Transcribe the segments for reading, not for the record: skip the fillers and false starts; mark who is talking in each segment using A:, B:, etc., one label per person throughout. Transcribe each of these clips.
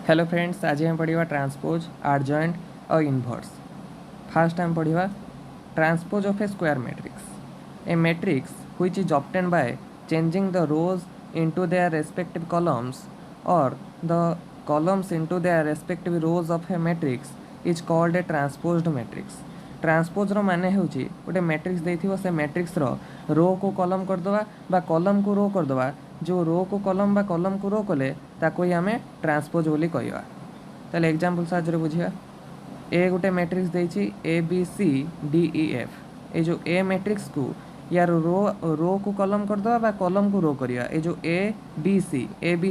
A: Hello friends, आज हम पढ़ा ट्रांसपोज, आडजॉइंट और इनवर्स। फास्ट हम पढ़ा transpose of a square matrix. A matrix which is obtain by changing the rows into their respective columns और the columns into their respective rows of a matrix is called a transposed matrix. Transpose रो माने होची गोटे matrix देथिबो, से matrix रो को column करदवा बा column को रो करदवा। जो रो को कॉलम बा कॉलम को रो कले ताको ही आमे ट्रांसपोज बोली कहवा। ताले एग्जांपल साहाय्य बुझिया। ए गोटे मैट्रिक्स देछि A B C D E F. ए जो ए मैट्रिक्स को यार रो को कॉलम करदवा बा कॉलम को रो करिया। ए जो ए बी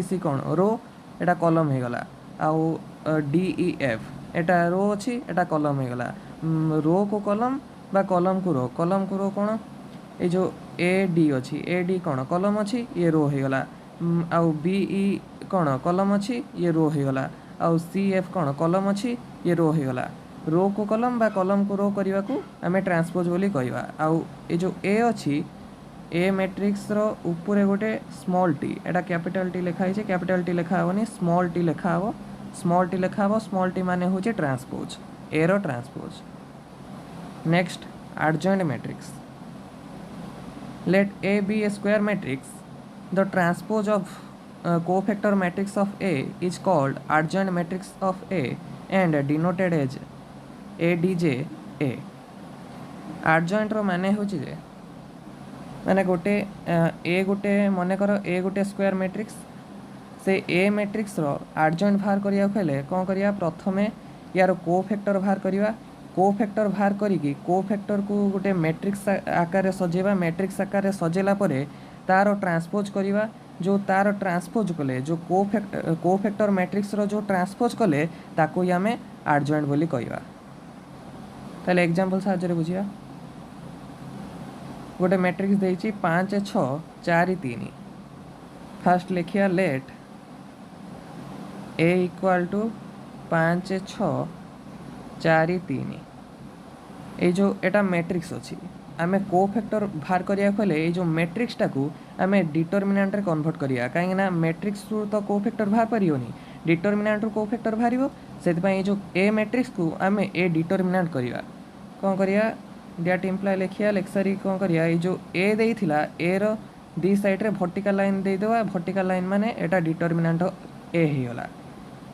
A: सी कौन रो, एटा कॉलम हे गला। आउ डी ई एफ एटा रो अछि, एटा कॉलम हे गला। रो को कॉलम बा कॉलम को रो कौन, ये जो ए डी अच्छी ए डी कौन कॉलम अच्छी, ये रो हो गला। आउ बी ई कौन कॉलम अच्छी, ये रो हो गला। आउ सी एफ कौन कॉलम अच्छी, ये रो हो गला। रो को कॉलम बा कॉलम को रो करने को आम ट्रांसपोज बोली कहवा। आउ ये जो ए अच्छी ए मैट्रिक्स रो ऊपर गोटे स्मॉल टी, एटा कैपिटल टी लिखाई है, कैपिटल टी लिखा हेनी, स्मॉल टी लिखा हे, स्मॉल टी लिखा हे। स्मॉल टी माने होचे ट्रांसपोज, ए रो transpose. Next adjoint matrix. Let A be a square matrix. The transpose of cofactor matrix of A is called adjoint matrix of A and denoted as ADJ A. Adjoint रो माने होची जे माने गोटे ए गोटे मने करो ए गोटे square matrix, से ए matrix रो adjoint बाहर करिया खेले कोन करिया, प्रथमे यार कोफैक्टर बाहर करिया। कोफैक्टर बाहर करिकी कोफैक्टर को गोटे मैट्रिक्स आकार सजेवा। मैट्रिक्स आकार सजेला परे तार ट्रांसपोज करिवा। जो तार ट्रांसपोज कले जो कोफैक्टर मैट्रिक्स रो जो ट्रांसपोज कले ताको ही आमे एडजॉइंट बोली कहवा। ताले एग्जांपल साहाय्य बुझिया। गोटे मैट्रिक्स देछि 5 6 4 3। फास्ट लिखिया लेट ए इक्वल टू 5 6 4 3। ये जो एटा मैट्रिक्स अच्छी आमे कोफैक्टर बाहर करिया खोले ये जो मैट्रिक्स टाकू आमे डिटरमिनेंट रे कन्वर्ट करिया। कहीं ना मैट्रिक्स रु तो कोफैक्टर बाहर परियोनी, डिटरमिनेंट रु कोफैक्टर बाहरिबो। सेति पई जो ए मैट्रिक्स को आमे ए डिटरमिनेंट करिया। कोन करिया दैट इम्प्लाई लिखिया लेक्सरी कोन करिया। ये जो ए देइथिला ए रो दी साइड रे वर्टिकल लाइन दे देवा। वर्टिकल लाइन माने एटा डिटरमिनेंट ए ही होला।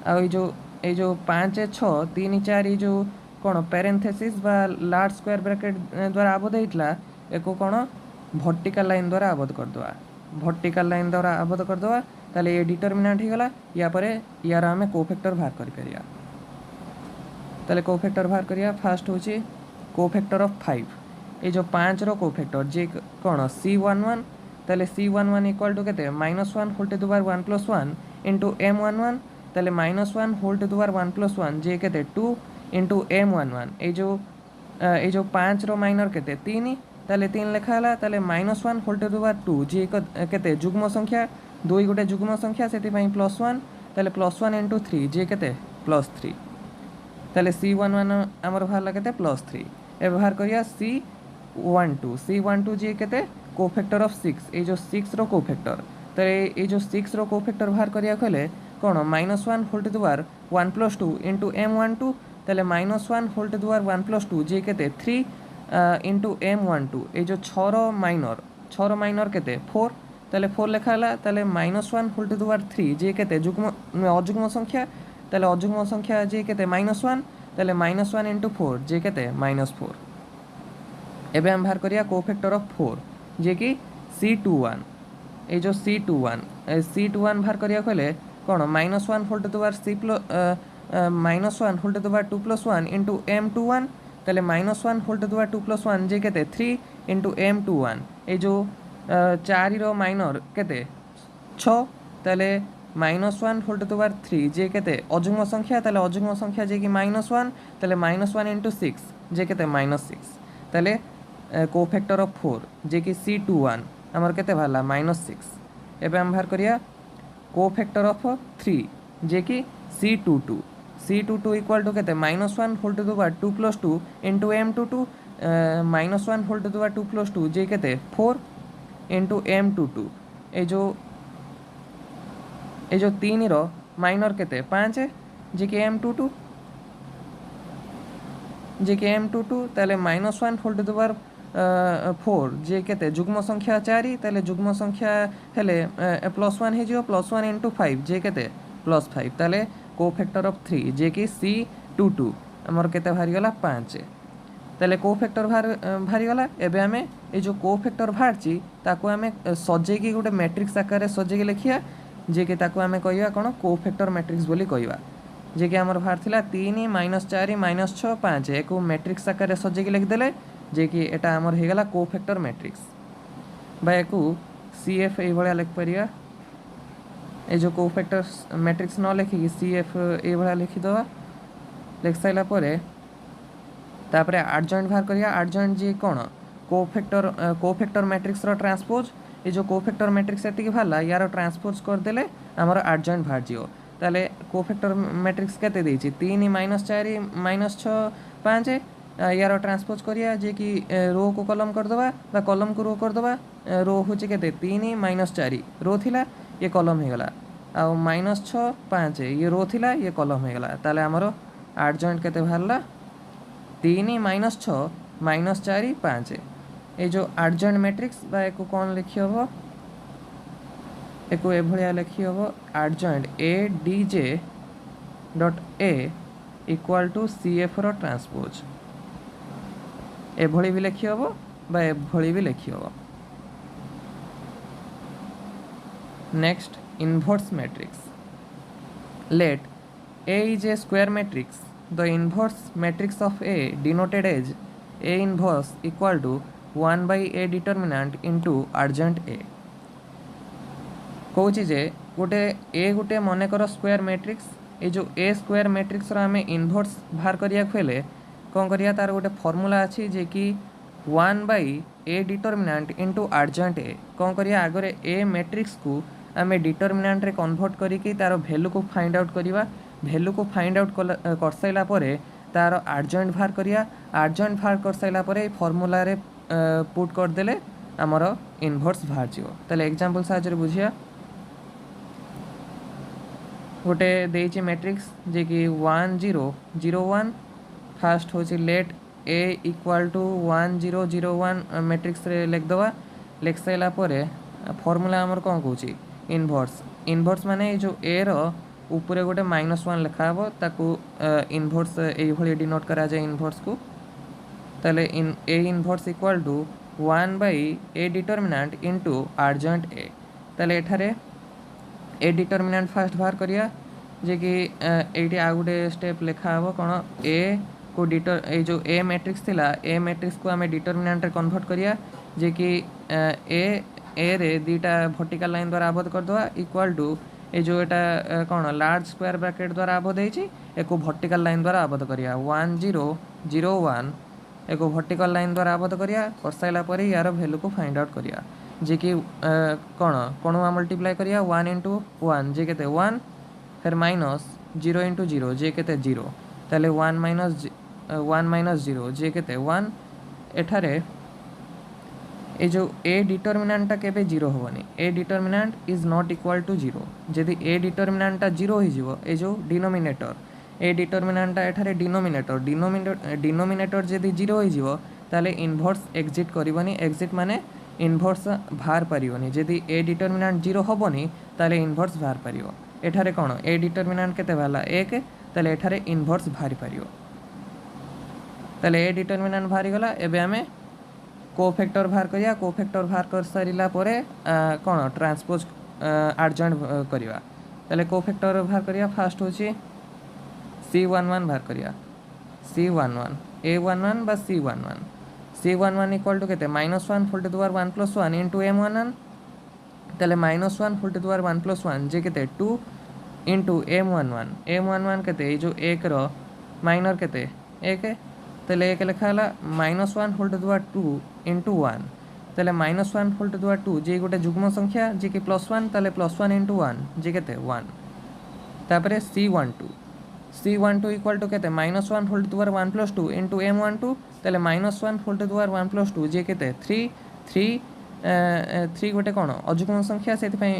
A: आ ये जो 5 6 3 4 जो कौन पैरेंथेसिस बा लार्ज स्क्वायर ब्रैकेट द्वारा आबद्ध होता एको कौन वर्टिकल लाइन द्वारा आबद्ध करदे। वर्टिकल लाइन द्वारा आबद्ध करदे ताले ये डिटरमिनेंट ही गला। या परे यार आमे कोफैक्टर बाहर कर परिया। ताले कोफैक्टर बाहर करिया। फास्ट होची कोफैक्टर ऑफ 5। ये जो 5 रो कोफैक्टर जे कौन C11 ताले C11 इक्वल टू केते -1 whole to the power 1 + 1 into M11 ताले -1 होल टू द पावर 1 + 1 जे केते 2 इंटू M11। ये जो 5 रो माइनर केते 3 ताले 3 लिखा हला। ताले -1 होल टू द पावर 2 जे केते जुग्म संख्या 2 गोटे जुग्म संख्या सेति पई +1 ताले +1 इंटू 3 जे केते +3। ताले C11 हमर बाहर केते +3। ए बाहर करिया C12 जे केते कोफैक्टर ऑफ 6। ये जो 6 रो कोफैक्टर ताले ये जो 6 रो कोफैक्टर बाहर करिया खोले कोन -1 whole to the power 1 + 2 into M12 ताले -1 होल टू द पावर 1 + 2 जे केते 3 इंटू M12। ये जो 6 रो माइनर केते 4 ताले 4 लिखा हला। ताले -1 होल टू द पावर 3 जे केते जुग्म अजुग्म संख्या ताले अजुग्म संख्या जे केते -1 ताले -1 इंटू 4 जे केते -4। एबे हम बाहर करिया कोफैक्टर ऑफ 4 जे कि C21। ये जो C21 बाहर करिया खोले कौन -1 whole to the power -1 whole to the power 2 + 1 into M21 ताले -1 होल टू द पावर 2 + 1 जे केते 3 इंटू M21। ये जो 4 रो माइनर केते 6 ताले -1 होल टू द पावर 3 जे केते अजुग्म संख्या ताले अजुग्म संख्या जे कि -1 ताले -1 इंटू 6 जे केते -6। ताले कोफैक्टर ऑफ 4 जे कि C21 हमर केते भाला -6। एबे हम बाहर करिया कोफैक्टर ऑफ 3 जे कि C22 इक्वल टू केते -1 whole to the power 2 + 2 into M22 -1 whole to the power 2 + 2 जे केते 4 इंटू M22। ये जो 3 रो माइनर केते 5 जे कि m22 जे कि m22 ताले -1 होल टू द पावर 4 जे केते जुग्म संख्या 4 ताले जुग्म संख्या हेले +1 हे जियो +1 * 5 जे केते +5 ताले कोफैक्टर ऑफ 3 जे कि C22 हमर केते भारी गला 5 ताले कोफैक्टर भारी गला। एबे हमें ए जो कोफैक्टर भारची ताको हमें सजे की गोटे मैट्रिक्स आकार रे सजे की लिखिया जे कि ताको हमें कहया कोन कोफैक्टर मैट्रिक्स बोली कहवा जे कि हमर भार थिला 3 - 4 - 6 5 एको मैट्रिक्स आकार रे सजे की लिख देले जे कि एटा हमर हे गला कोफैक्टर मैट्रिक्स बा एको CF ए भलिया लिख परिया। ए जो कोफैक्टर मैट्रिक्स न लिखि कि CF ए भलिया लिखि दवा लिख साइला परे तापरे एडजॉइंट बाहर करिया। एडजॉइंट जी कोन कोफैक्टर मैट्रिक्स रो ट्रांसपोज ए जो कोफैक्टर मैट्रिक्स एति भाला यार ट्रांसपोज कर देले हमर एडजॉइंट बाहर जियो ताले कोफैक्टर मैट्रिक्स केते देछि 3 - 4 - 6 5 यार ट्रांसपोज करिया जे कि रो को कॉलम कर दवा बा कॉलम को रो कर दवा। रो होछि केते 3 - 4 रो थिला ये कॉलम हे गला आ -6 5 ये रो थिला ये कॉलम हे गला ताले हमर एडजॉइंट केते भाला 3 - 6 - 4 5 ए जो एडजॉइंट मैट्रिक्स बा एको कोन लिखि हबो एको ए भलिया लिखि हबो adjoint ADJ dot A equal to CF रो ट्रांसपोज ए भली भी लिखि हबो बा ए भली भी लिखि हबो। Next inverse matrix let A is a square matrix the inverse matrix of A denoted as A inverse equal to 1 by A determinant into adjoint A कहूँ जे गोटे ए गोटे मनकर स्क्वायर मैट्रिक्स ये जो ए स्क्वायर मैट्रिक्स आम इनवर्स बाहर करिया हेले कौन करिया तार गोटे फॉर्मूला अच्छी जे कि 1 by A determinant into adjoint A कौन करिया आगरे ए मैट्रिक्स को आम डिटरमिनांट रे कन्वर्ट करिकी तार वैल्यू को फाइंड आउट करिवा वैल्यू को फाइंड आउट कर साइला परे तार एडजॉइंट बाहर करिया एडजॉइंट बाहर कर साइला परे फॉर्मूला रे पुट कर देले हमर इनवर्स बाहर जिवो। ताले एग्जांपल साहाय्य बुझिया गोटे देछि मैट्रिक्स जे कि 1 0 0 1 फास्ट होछि let A equal to 1 0 0 1 matrix रे लिख दवा लिख साइला परे फॉर्मूला हमर कोन कहूछि इनवर्स इनवर्स माने जो A रो ऊपर गोटे -1 लिखा हे ताकू इनवर्स ये डिनोट करा जाए इनवर्स को ताले A inverse equal to 1 by A determinant into adjoint A ताले एठारे A डिटरमिनांट फास्ट बाहर करिया जे कि एठी आ गोटे स्टेप लिखा हे कोन A को ए जो A मैट्रिक्स थिला A मैट्रिक्स को आमे डिटरमिनांट रे कन्वर्ट करिया जे कि A रे दीटा वर्टिकल लाइन द्वारा आबद्ध कर दवा इक्वल टू ए जो एटा कौन लार्ज स्क्वायर ब्रैकेट द्वारा आबद्ध होइछि एको वर्टिकल लाइन द्वारा आबद्ध करिया 1 0 0 1 एको वर्टिकल लाइन द्वारा आबद्ध करिया कर साइला परे यार वैल्यू को फाइंड आउट करिया जे कि कौन कोणवा मल्टीप्लाई करिया 1 * 1 जे केते 1 फिर माइनस 0 * 0 जे केते 0 ताले 1 - 0 जे केते 1 एठारे ए जो A डिटरमिनांटा केबे 0 होबनी A determinant is not equal to 0 जदि A डिटरमिनांटा 0 हो जिवो ए जो डिनोमिनेटर A डिटरमिनांटा एठारे डिनोमिनेटर जदि 0 हो जिवो ताले इनवर्स एग्जिट करिवनी एग्जिट माने इनवर्स बाहर परिवनी जदि A डिटरमिनांट 0 होबनी ताले इनवर्स बाहर परिवो एठारे कोन A डिटरमिनांट केते वाला 1 ताले एठारे इनवर्स बाहर परिवो ताले A डिटरमिनांट बाहर गला एबे हमें कोफैक्टर बाहर करिया कोफैक्टर बाहर कर सारिला परे कोन ट्रांसपोज एडजॉइंट करिवा ताले कोफैक्टर बाहर करिया फास्ट होची C11 बाहर करिया C11 A11 बा C11 C11 इक्वल टू केते -1 whole to the power 1 + 1 into M11 ताले -1 होल टू द पावर 1 + 1 जे केते 2 इनटू M11 केते जो 1 रो माइनर केते 1 ताले 1 लिखा हला -1 whole to the power 2 into 1 ताले -1 होल टू द पावर 2 जे गोटे जुग्म संख्या जे कि +1 ताले +1 इनटू 1 जे केते 1 तापरे C12 इक्वल टू केते -1 whole to the power 1 + 2 into M12 ताले -1 होल टू द पावर 1 + 2 जे केते 3 गोटे कोन अजुग्म संख्या सेति पई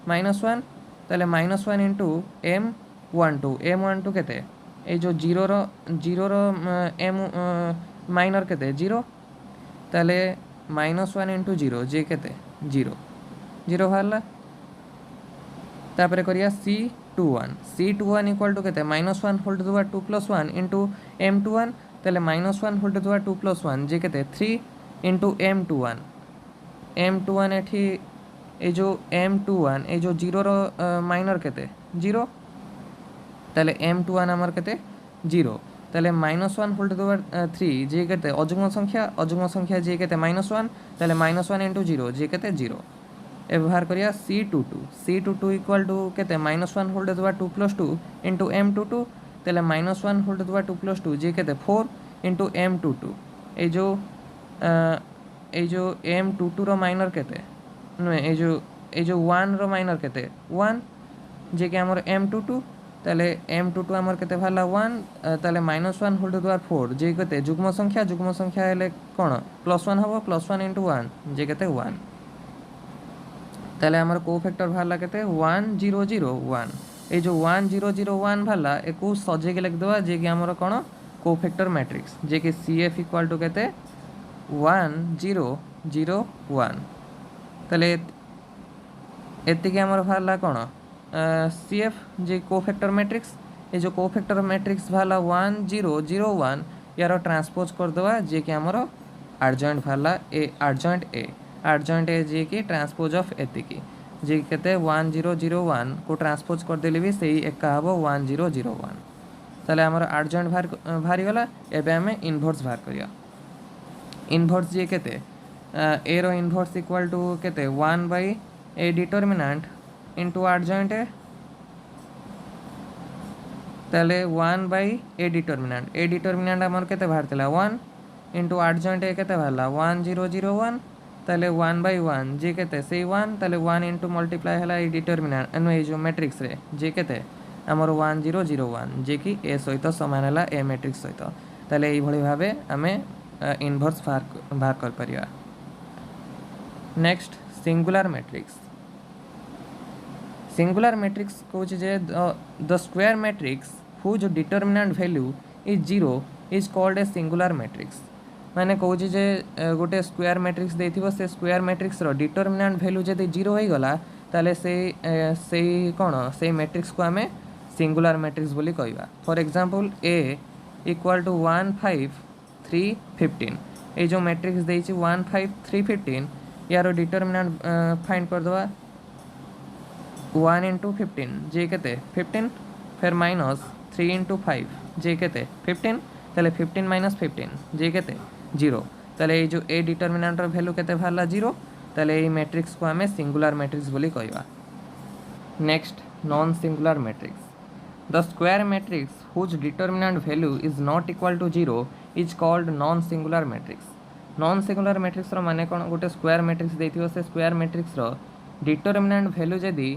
A: -1 ताले -1 इंटू M12 M12 केते ए जो जीरो रो एम माइनर केते 0 ताले -1 इंटू 0 जे केते 0 0 बाहरला तापर करिया C21 इक्वल टू केते -1 whole to the power 2 + 1 into M21 ताले -1 होल टू द पावर 2 + 1 जे केते 3 इंटू M21 एठी ए जो M21 ए जो 0 रो माइनर केते 0 ताले M21 आमर केते 0 ताले -1 होल टू द पावर 3 जे केते अजुग्म संख्या जे केते -1 ताले -1 इंटू 0 जे केते 0 ए बाहर करिया C22 इक्वल टू केते -1 whole to the power 2 + 2 into M22 ताले -1 होल टू द पावर 2 + 2 जे केते 4 इंटू M22 ए जो M22 रो माइनर केते ए जो 1 रो माइनर केते 1 जे के हमर M22 ताले M22 हमर केते भाला 1 ताले -1 होल टू द पावर 4 जे केते जुग्म संख्या हेले कोन +1 हबो +1 इंटू 1 जे केते 1 ताले हमर कोफैक्टर भाला केते 1001 ए जो 1001 भाला एको सजे के लिख दवा जे कि हमर कोन कोफैक्टर मैट्रिक्स जे कि CF इक्वल टू केते 1001 ताले एति के हमर भाला कोन CF J cofactor matrix A जो कोफैक्टर मैट्रिक्स भाला 1001 यार ट्रांसपोज कर दवा जे कि हमर एडजॉइंट भाला एडजॉइंट ए जे कि ट्रांसपोज ऑफ एतिकी जे केते 1001 को ट्रांसपोज कर देले भी सही एका हबो 1001 ताले हमर एडजॉइंट भारी गला एबे हमें इनवर्स बाहर करिया इनवर्स जे केते ए रो इनवर्स इक्वल टू केते 1 by A determinant into adjoint A ताले 1 बाय ए डिटरमिनेंट हमर केते बाहर तला 1 इनटू एडजॉइंट ए केते बाहरला 1001 ताले 1 बाय 1 जे केते से 1 ताले 1 इनटू मल्टीप्लाई हला ए डिटरमिनेंट एनो ए जो मैट्रिक्स रे जे केते हमर 1001 जे कि ए सहित समान हला ए मैट्रिक्स सहित ताले ए भली भाबे हमें इनवर्स बाहर कर परिया नेक्स्ट सिंगुलर मैट्रिक्स कहूँ जे the square matrix whose determinant value is 0 is called a singular matrix माने कहूँ जे गोटे स्क्वायर मैट्रिक्स देथिबो से स्क्वायर मैट्रिक्स रो डिटरमिनेंट वैल्यू जदि 0 हो गला ताले से कोन से मैट्रिक्स को हमें सिंगुलर मैट्रिक्स बोली कहबा for example A equal to 1 5 3 15 ए जो मैट्रिक्स देछि 1 5 3 15 यार डिटरमिनेंट फाइंड कर दवा 1 इंटू 15 जे केते 15 फिर -3 इंटू 5 जे केते 15 ताले 15 माइनस 15 जे केते 0 ताले ए जो ए डिटरमिनेंट रो वैल्यू केते भाला 0 ताले ए मैट्रिक्स को हमें सिंगुलर मैट्रिक्स बोली कहबा next non singular matrix the square matrix whose determinant value is not equal to 0 is called non singular matrix रो माने कोन गोटे स्क्वायर मैट्रिक्स देथियो से स्क्वायर मैट्रिक्स रो डिटरमिनेंट वैल्यू जदी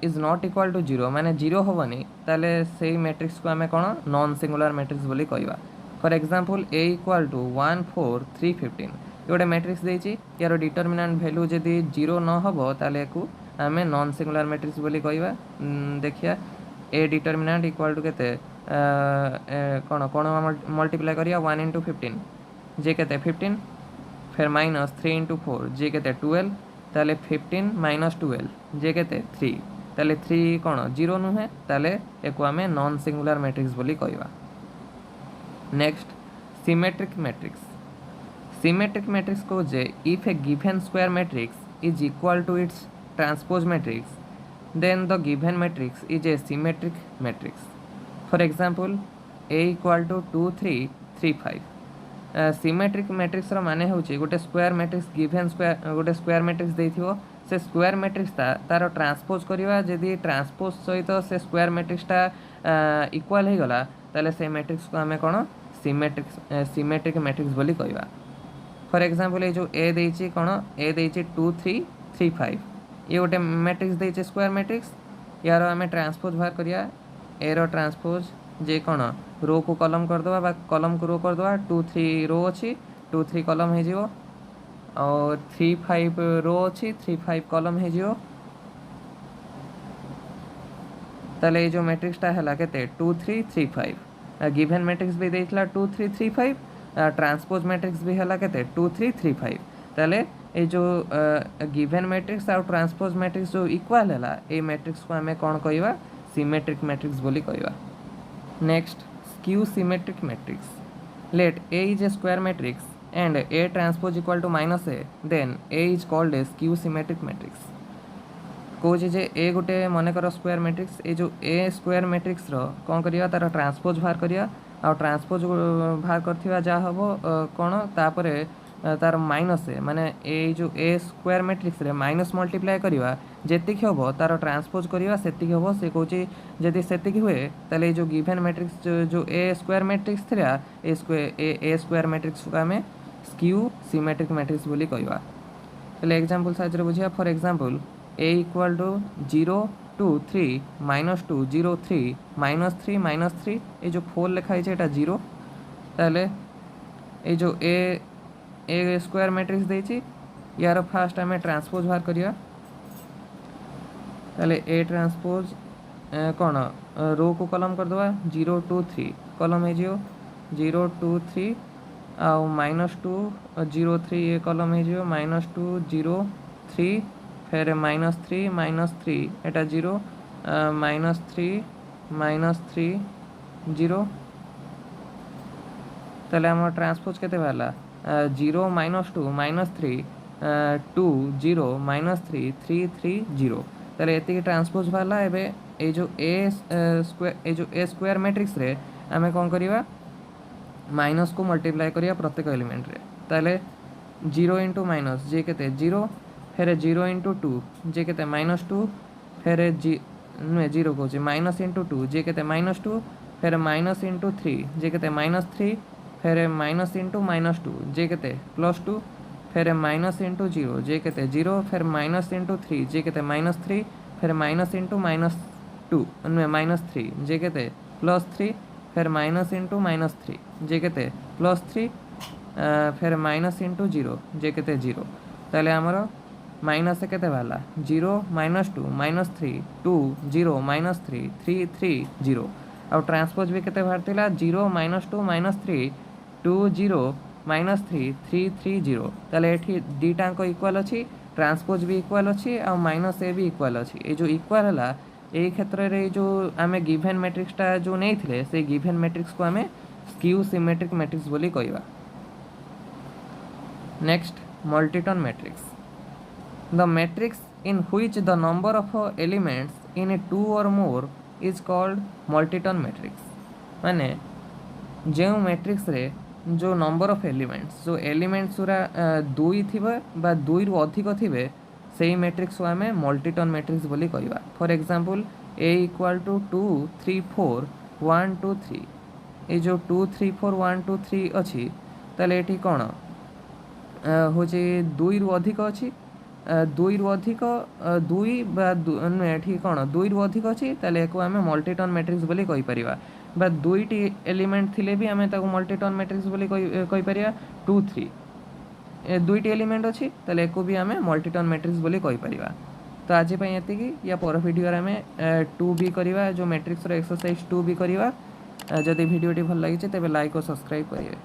A: इज नॉट इक्वल टू 0 माने 0 होबनी ताले सेही मैट्रिक्स को हमें कोन नॉन सिंगुलर मैट्रिक्स बोली कहबा for example A equal to 1 4 3 15 गोटे मैट्रिक्स देछि यार डिटरमिनेंट वैल्यू जदी 0 न होबो ताले को हमें नॉन सिंगुलर मैट्रिक्स बोली कहबा देखिया A डिटरमिनेंट इक्वल टू केते कोन कोन मल्टीप्लाई करिया 1 इंटू 15 जे केते 15 फिर -3 इंटू 4 जे केते 12 ताले 15 - 12 जे केते 3 ताले 3 कोन 0 नुहे ताले एको हमें नॉन सिंगुलर मैट्रिक्स बोली कहबा नेक्स्ट सिमेट्रिक मैट्रिक्स को जे if a given square matrix is equal to its transpose matrix then the given matrix is a symmetric matrix for example A equal to 2 3 3 5 symmetric matrix रो माने होची गोटे square matrix given square गोटे square matrix देथिबो से square matrix तार transpose करिवा जदी ट्रांसपोज सहित से स्क्वायर मैट्रिक्स इक्वल हे गला ताले से मैट्रिक्स को हमें कोन सिमेट्रिक मैट्रिक्स बोली कहबा फॉर एग्जांपल ए जो A देछि कोन A देछि 2 3 3 5 ये गोटे मैट्रिक्स देछि स्क्वायर मैट्रिक्स यार हमें ट्रांसपोज बाहर करिया A रो ट्रांसपोज जे कोन रो को कॉलम कर दवा बा कॉलम को रो कर दवा 2 3 रो अछि 2 3 कॉलम हे जिवो और 3 5 रो अछि 3 5 कॉलम हे जिवो ताले ये जो मैट्रिक्सटा है केते 2 3 3 5 गिवन मैट्रिक्स भी देइतला 2 3 3 5 ट्रांसपोज मैट्रिक्स भी है केते 2 3 3 5 ताले ये जो गिवन मैट्रिक्स और ट्रांसपोज मैट्रिक्स जो इक्वल है ये मैट्रिक्स को आम कौन कहवा सिमेट्रिक मैट्रिक्स बोली कहवा। Next skew symmetric matrix let A is a square matrix and A transpose equal to minus A then A is called a skew symmetric matrix। कौच जे ए गोटे मनकर स्क्वायर मैट्रिक्स ये जो ए स्क्वायर मैट्रिक्स कौन करिया तार transpose बाहर करिया आ ट्रांसपोज बाहर करथिबा जा हबो कोन तापर तार माइनस ए माने ए जो ए स्क्वायर मैट्रिक्स रे माइनस मल्टीप्लाई करिवा जेतिक हबो तार ट्रांसपोज करिवा सेतिक हबो से कहूची जदि सेतिक हुए ताले जो गिवन मैट्रिक्स जो ए स्क्वायर मैट्रिक्स थिला ए स्क्वायर मैट्रिक्स को हमें स्क्यू सिमेट्रिक मैट्रिक्स बोली कहवा। ताले एग्जांपल साइज रे बुझिया for example A equal to 0 2 3 minus 2 0 3 minus 3 ये जो 4 लिखा है ये 0 ताले ये जो ए स्क्वायर मैट्रिक्स देछि यार फास्ट आम ट्रांसपोज बाहर करिया ताले ए ट्रांसपोज कौन रो को कलम कर दवा 0 2 3 कलम है 0 2 3 आउ माइनस 2 0 3 ये कलम है माइनस 2 0 3 फिर माइनस 3 एटा 0 माइनस 3 0 ताले आम ट्रांसपोज केते बाहला 0 माइनस 2 माइनस 3 2 0 माइनस 3 3 3 0 ताले एति ट्रांसपोज बाहला एबे ए जो ए स्क्वायर मैट्रिक्स रे आमे कोन करिवा माइनस को मल्टीप्लाई करिया प्रत्येक एलिमेंट रे ताले 0 इंटू माइनस जे केते 0 फिर 0 इंटू 2 जे केते माइनस 2 फिर नुए 0 कहूँ माइनस इंटू 2 जे केते माइनस 2 फिर माइनस इंटू 3 जे केते माइनस 3 फिर माइनस इंटू माइनस 2 जे केते प्लस 2 फिर माइनस इंटू 0 जे केते 0 फिर माइनस इंटू 3 जे केते माइनस 3 फिर माइनस इंटू माइनस 2 नुए माइनस 3 जे केते प्लस 3 फिर माइनस इंटू माइनस 3 जे केते प्लस 3 फिर माइनस इंटू 0 जे केते 0 ताले आमर माइनस के बाहला 0 माइनस 2 माइनस 3 2 0 माइनस 3 3 3 0 आउ ट्रांसपोज भी केते बाहर थिला 0 माइनस 2 माइनस 3 2 0 माइनस 3 3 3 0 ताले एठी दीटा को इक्वल अछि ट्रांसपोज भी इक्वल अछि आ माइनस ए भी इक्वल अछि ए जो इक्वल हला ए क्षेत्र रे जो आमे गिवन मैट्रिक्सटा जो नै थिले से गिवन मैट्रिक्स को आमे स्क्यू सिमेट्रिक मैट्रिक्स बोली कहवा। नेक्स्ट मल्टीटन matrix the matrix in which the number of elements in a two or more is called multiton matrix माने जो मैट्रिक्स रे जो नंबर ऑफ एलिमेंट्स जो एलिमेंट्स पूरा दुई थिबे बा दुई रु अधिक थिबे सेही मैट्रिक्स को आमे मल्टीटन मैट्रिक्स बोली कहवा। For example A equal to 2 3 4 1 2 3 ये जो 2 3 4 1 2 3 अछि ताले एठी कोन होचे दुई रु अधिक अछि दुई रु अधिक दुई बा एठी कोन दुई रु अधिक अछि ताले एको आमे मल्टीटन मैट्रिक्स बोली कहि परिबा बा दुईटी एलिमेंट थिले भी आमे ताको मल्टीटन मैट्रिक्स बोली कहि परिया 2 3 दुईटी एलिमेंट अछि ताले एको भी आमे मल्टीटन मैट्रिक्स बोली कहि परिबा। तो आज पई एतिकी या पर वीडियो रे आमे 2 भी करिवा जो मैट्रिक्स रो एक्सरसाइज 2 भी करिवा। जदि वीडियोटी भल लागि तेबे लाइक और सब्सक्राइब करिवे।